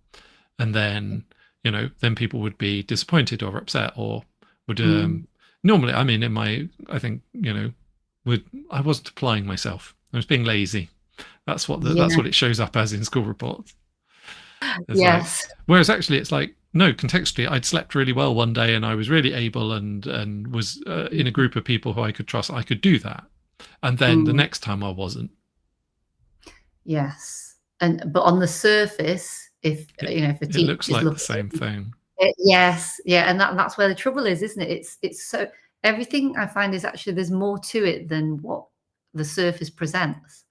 And then, then people would be disappointed or upset, or would normally, I mean, I think, I wasn't applying myself. I was being lazy. That's what that's what it shows up as in school reports. Yes. Whereas actually it's like, no, contextually, I'd slept really well one day and I was really able and was in a group of people who I could trust. I could do that. And then the next time I wasn't. Yes. But on the surface, if it looks like the same thing. Yes. Yeah. And that's where the trouble is, isn't it? It's so, everything I find is actually, there's more to it than what the surface presents.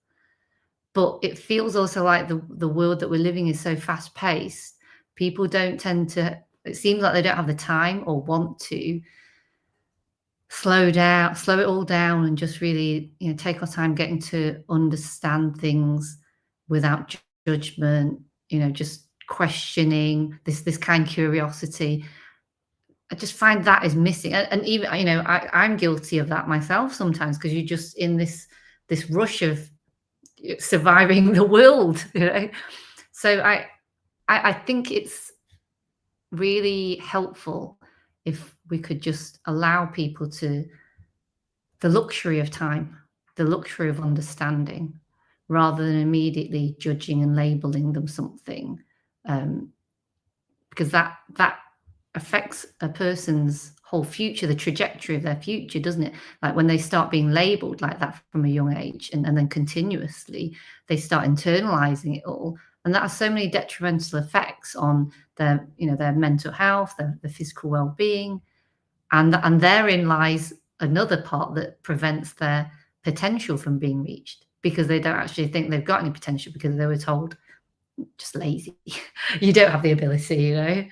But it feels also like the world that we're living is so fast paced. People don't tend to, it seems like they don't have the time or want to slow it all down and just really, take our time getting to understand things without judgment, just questioning, this kind of curiosity. I just find that is missing. And even, I'm guilty of that myself sometimes, because you're just in this rush of surviving the world, So I think it's really helpful if we could just allow people to the luxury of time, the luxury of understanding, rather than immediately judging and labeling them something, because that affects a person's whole future, the trajectory of their future, doesn't it? Like when they start being labeled like that from a young age, and then continuously they start internalizing it all, and that has so many detrimental effects on their mental health, their physical well-being, and therein lies another part that prevents their potential from being reached, because they don't actually think they've got any potential, because they were told, just lazy, you don't have the ability,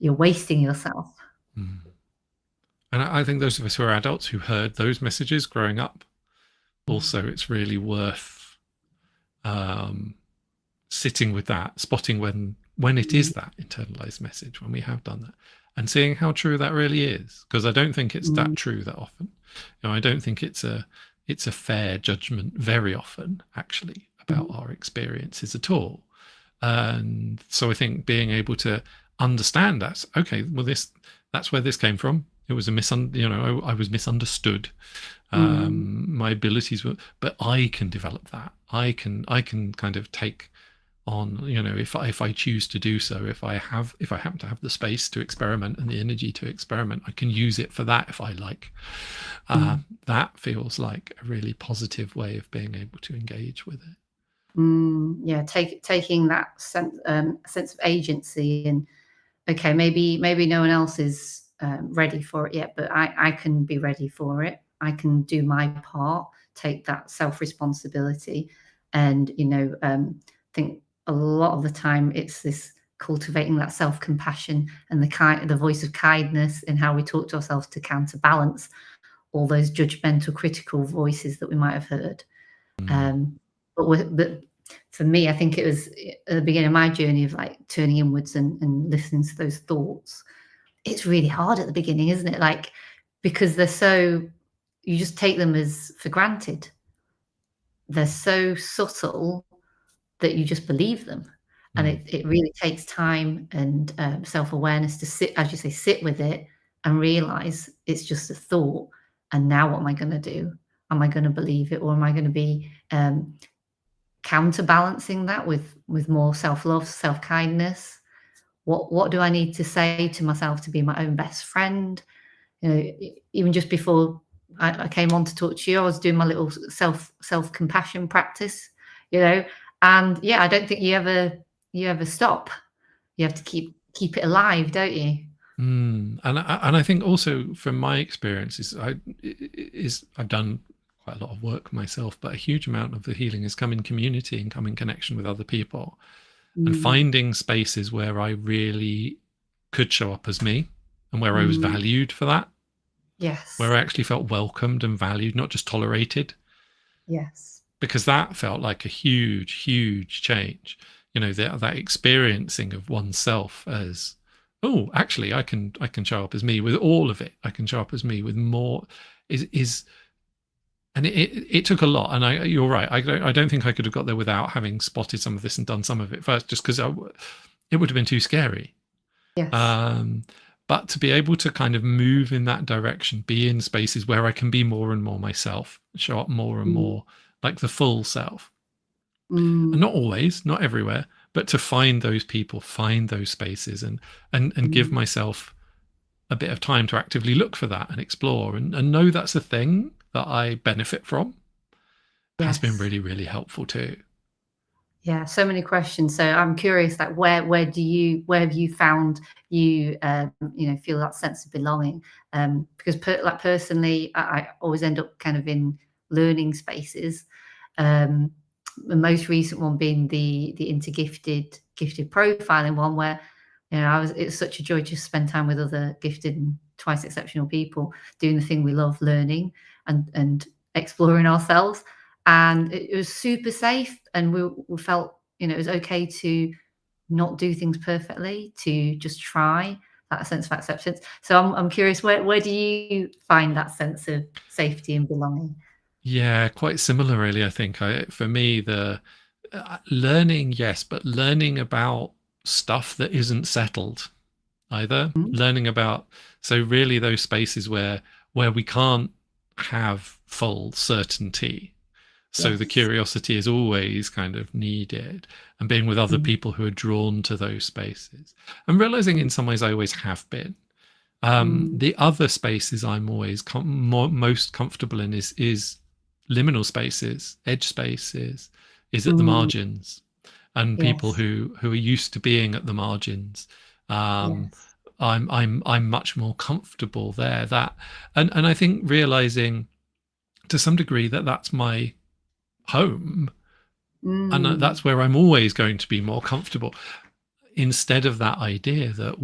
you're wasting yourself. And I think those of us who are adults who heard those messages growing up, also it's really worth sitting with that, spotting when it is that internalized message, when we have done that, and seeing how true that really is, because I don't think it's that Mm, true that often. I don't think it's a fair judgment very often, actually, about mm, our experiences at all. And so I think being able to understand that, okay, well, that's where this came from. It was I was misunderstood. mm. My abilities were, but I can develop that. I can kind of take on, if I choose to do so, if I happen to have the space to experiment and the energy to experiment, I can use it for that if I like. Mm. That feels like a really positive way of being able to engage with it. Yeah, taking that sense of agency, and okay, maybe no one else is ready for it yet, but I can be ready for it. I can do my part, take that self responsibility, and think a lot of the time it's this cultivating that self compassion and the voice of kindness in how we talk to ourselves to counterbalance all those judgmental, critical voices that we might have heard. Mm. Um, but for me, I think it was at the beginning of my journey of like turning inwards and listening to those thoughts. It's really hard at the beginning, isn't it? Like, because you just take them as for granted. They're so subtle that you just believe them. And Mm. it really takes time and self awareness to sit, as you say, sit with it and realize it's just a thought. And now what am I going to do? Am I going to believe it, or am I going to be counterbalancing that with more self-love, self-kindness? What do I need to say to myself to be my own best friend? Even just before I came on to talk to you, I was doing my little self-compassion practice, you know, and yeah, I don't think you ever stop. You have to keep it alive, don't you? And I think also from my experiences, I've done quite a lot of work myself, but a huge amount of the healing has come in community and come in connection with other people, and Mm, finding spaces where I really could show up as me and where I was mm, valued for that, where yes, I actually felt welcomed and valued, not just tolerated, yes, because that felt like a huge, huge change. That experiencing of oneself as, oh, actually, I can show up as me with all of it. I can show up as me with more. Is and it took a lot. And you're right. I don't think I could have got there without having spotted some of this and done some of it first, just because it would have been too scary. yes, Um, but to be able to kind of move in that direction, be in spaces where I can be more and more myself, show up more and mm, more like the full self. And mm, not always, not everywhere, but to find those people, find those spaces, and give mm, myself a bit of time to actively look for that and explore, and know that's a thing that I benefit from, has been yes. really, really helpful too. Yeah, so many questions. So I'm curious, like, where have you found you feel that sense of belonging? Because personally, I always end up kind of in learning spaces. Um, the most recent one being the gifted profiling one, where it's such a joy to spend time with other gifted and twice exceptional people doing the thing we love, learning and exploring ourselves. And it was super safe, and we felt it was okay to not do things perfectly, to just try, that sense of acceptance. So I'm curious, where do you find that sense of safety and belonging? Yeah, quite similar, really. I think for me, the learning, yes, but learning about stuff that isn't settled either. Mm, Learning about, so really those spaces where we can't have full certainty. So the yes. curiosity is always kind of needed, and being with other Mm, people who are drawn to those spaces, and realizing in some ways I always have been. mm, The other spaces I'm always most comfortable in is liminal spaces, edge spaces, is at the mm, margins, and people yes, who are used to being at the margins. Um, yes. I'm much more comfortable there. And I think realizing to some degree that that's my home, and Mm, that's where I'm always going to be more comfortable, instead of that idea that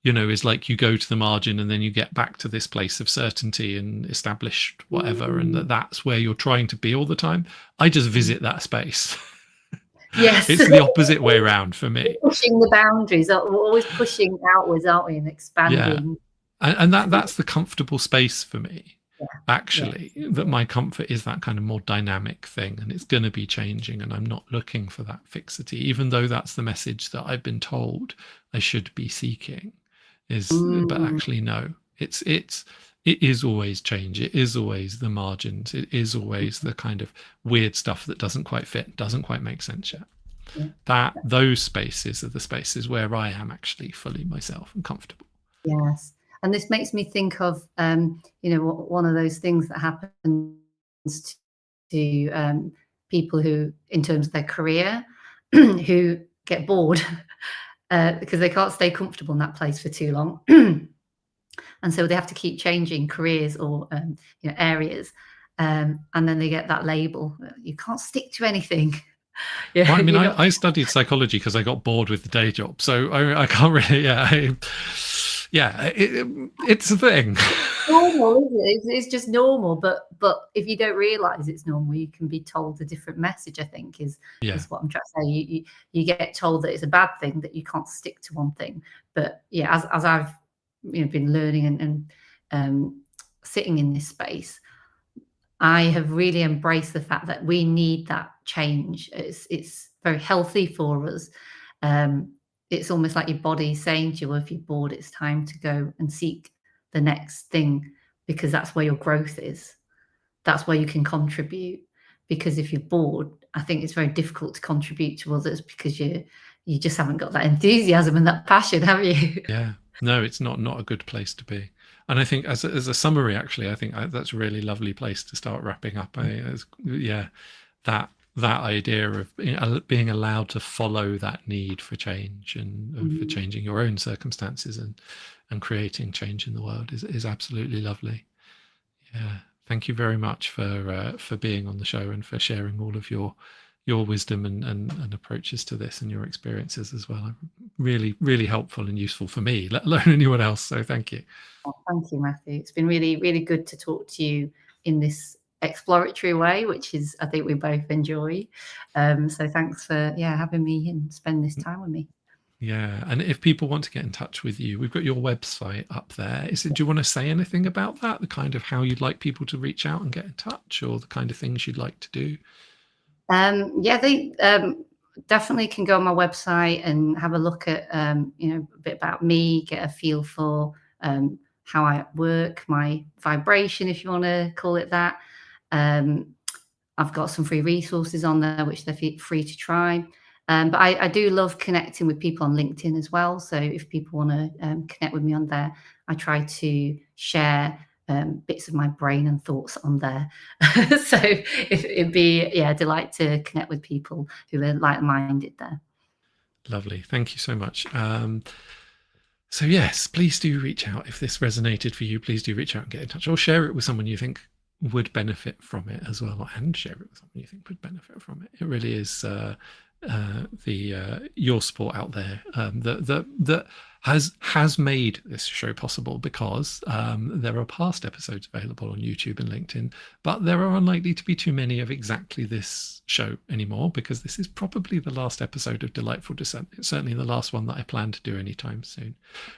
is like you go to the margin and then you get back to this place of certainty and established whatever, and mm, that's where you're trying to be all the time. I just mm. visit that space. Yes. It's the opposite way around for me. Pushing the boundaries. We're always pushing outwards, aren't we, and Yeah. expanding. And that's the comfortable space for me, Yeah. actually, that my comfort is that kind of more dynamic thing, and it's going to be changing, and I'm not looking for that fixity, even though that's the message that I've been told I should be seeking, but actually, no, it is always change. It is always the margins. It is always the kind of weird stuff that doesn't quite fit, doesn't quite make sense yet. Yeah. Those spaces are the spaces where I am actually fully myself and comfortable. Yes. And this makes me think of, one of those things that happens to people who, in terms of their career, who get bored because they can't stay comfortable in that place for too long. And so they have to keep changing careers or areas. And then they get that label. You can't stick to anything. Yeah, well, I mean, I studied psychology because I got bored with the day job, so I can't really. It's a thing. Normal, isn't it? It's just normal, but if you don't realise it's normal, you can be told a different message. I think is what I'm trying to say. You get told that it's a bad thing, that you can't stick to one thing. But yeah, as I've been learning and sitting in this space, I have really embraced the fact that we need that change. It's very healthy for us. It's almost like your body saying to you, well, if you're bored, it's time to go and seek the next thing, because that's where your growth is. That's where you can contribute. Because if you're bored, I think it's very difficult to contribute to others, because you just haven't got that enthusiasm and that passion, have you? Yeah. No, it's not a good place to be. And I think as a summary, actually, I think that's a really lovely place to start wrapping up. That idea of being allowed to follow that need for change and for changing your own circumstances and creating change in the world is absolutely lovely. Yeah. Thank you very much for being on the show and for sharing all of your wisdom and approaches to this and your experiences as well. Really, really helpful and useful for me, let alone anyone else. So thank you. Oh, thank you, Matthew. It's been really, really good to talk to you in this exploratory way, which is, I think, we both enjoy. So thanks for having me and spend this time with me. Yeah, and if people want to get in touch with you, we've got your website up there. Do you want to say anything about that? The kind of how you'd like people to reach out and get in touch, or the kind of things you'd like to do? They definitely can go on my website and have a look at a bit about me, get a feel for how I work, my vibration, if you want to call it that. I've got some free resources on there which they're free to try. But I do love connecting with people on LinkedIn as well. So if people want to connect with me on there, I try to share bits of my brain and thoughts on there. So it'd be a delight to connect with people who are like-minded there. Lovely. Thank you so much. So yes, please do reach out if this resonated for you. Please do reach out and get in touch, or share it with someone you think would benefit from it as well, and share it with someone you think would benefit from it. It really is your support out there that has made this show possible, because there are past episodes available on YouTube and LinkedIn, but there are unlikely to be too many of exactly this show anymore, because this is probably the last episode of Delightful Dissent. It's certainly the last one that I plan to do anytime soon.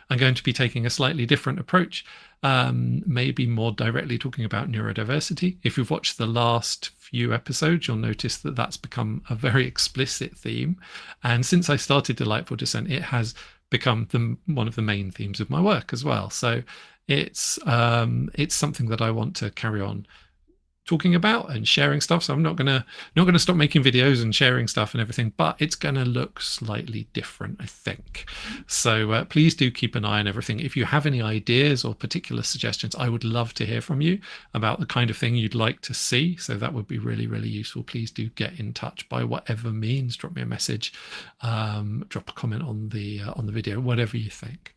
I'm going to be taking a slightly different approach, maybe more directly talking about neurodiversity. If you've watched the last few episodes, you'll notice that that's become a very explicit theme. And since I started Delightful Dissent, it has become one of the main themes of my work as well. So it's something that I want to carry on talking about and sharing stuff. So I'm not gonna stop making videos and sharing stuff and everything, but it's gonna look slightly different, I think. So please do keep an eye on everything. If you have any ideas or particular suggestions, I would love to hear from you about the kind of thing you'd like to see. So that would be really, really useful. Please do get in touch by whatever means. Drop me a message, drop a comment on the video, whatever you think.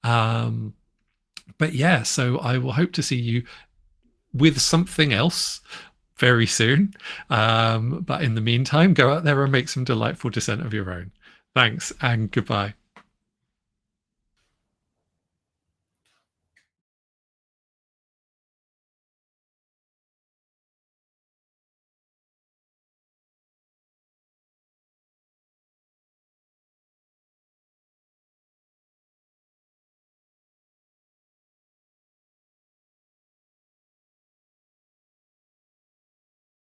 But yeah, so I will hope to see you with something else very soon. But in the meantime, go out there and make some delightful dissent of your own. Thanks and goodbye.